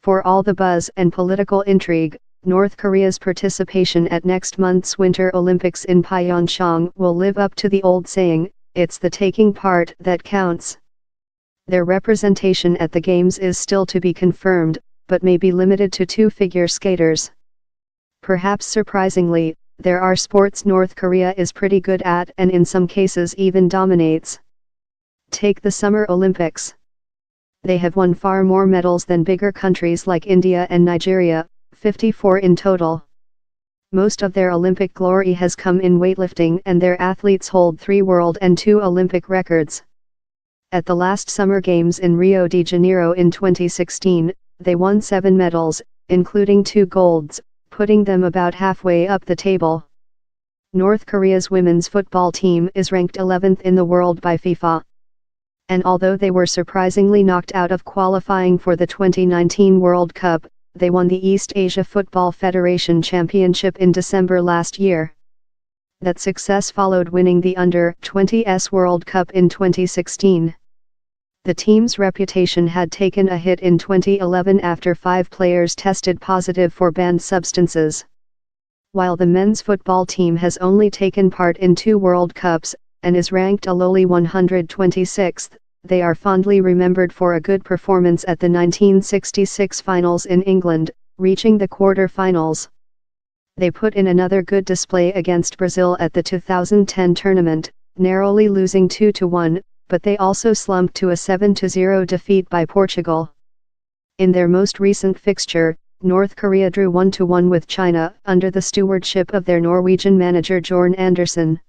For all the buzz and political intrigue, North Korea's participation at next month's Winter Olympics in Pyeongchang will live up to the old saying, "It's the taking part that counts." Their representation at the Games is still to be confirmed, but may be limited to two figure skaters. Perhaps surprisingly, there are sports North Korea is pretty good at and in some cases even dominates. Take the Summer Olympics. They have won far more medals than bigger countries like India and Nigeria, 54 in total. Most of their Olympic glory has come in weightlifting, and their athletes hold 3 world and 2 Olympic records. At the last Summer Games in Rio de Janeiro in 2016, they won 7 medals, including 2 golds, putting them about halfway up the table. North Korea's women's football team is ranked 11th in the world by FIFA. And although they were surprisingly knocked out of qualifying for the 2019 World Cup, they won the East Asia Football Federation Championship in December last year. That success followed winning the Under-20s World Cup in 2016. The team's reputation had taken a hit in 2011 after 5 players tested positive for banned substances. While the men's football team has only taken part in 2 World Cups, and is ranked a lowly 126th, they are fondly remembered for a good performance at the 1966 finals in England, reaching the quarter-finals. They put in another good display against Brazil at the 2010 tournament, narrowly losing 2-1, but they also slumped to a 7-0 defeat by Portugal. In their most recent fixture, North Korea drew 1-1 with China, under the stewardship of their Norwegian manager Jorn Andersen.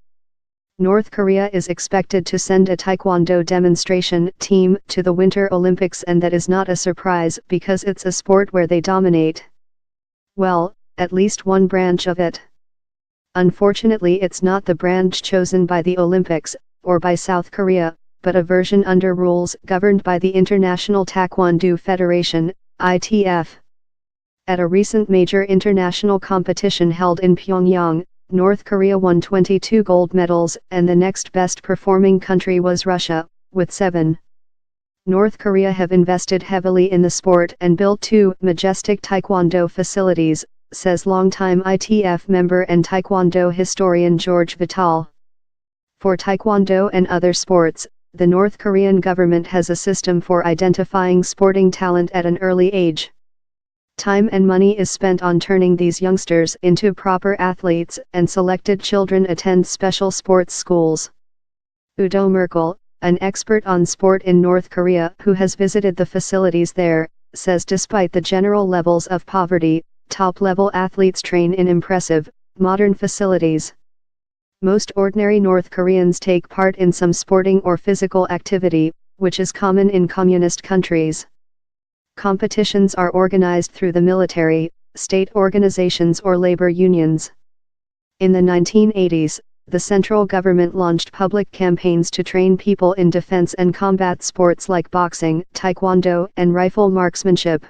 North Korea is expected to send a taekwondo demonstration team to the Winter Olympics, and that is not a surprise because it's a sport where they dominate. Well, at least one branch of it. Unfortunately, it's not the branch chosen by the Olympics, or by South Korea, but a version under rules governed by the International Taekwondo Federation, ITF. At a recent major international competition held in Pyeongchang, North Korea won 22 gold medals, and the next best performing country was Russia, with 7. North Korea have invested heavily in the sport and built 2 majestic taekwondo facilities, says longtime ITF member and taekwondo historian George Vital. For taekwondo and other sports, the North Korean government has a system for identifying sporting talent at an early age. Time and money is spent on turning these youngsters into proper athletes, and selected children attend special sports schools. Udo Merkel, an expert on sport in North Korea who has visited the facilities there, says despite the general levels of poverty, top-level athletes train in impressive, modern facilities. Most ordinary North Koreans take part in some sporting or physical activity, which is common in communist countries. Competitions are organized through the military, state organizations or labor unions. In the 1980s, the central government launched public campaigns to train people in defense and combat sports like boxing, taekwondo, and rifle marksmanship.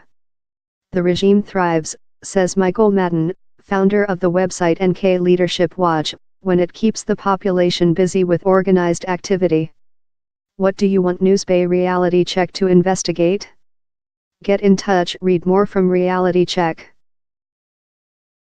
The regime thrives, says Michael Madden, founder of the website NK Leadership Watch, when it keeps the population busy with organized activity. What do you want Newsbay Reality Check to investigate? Get in touch. Read more from Reality Check.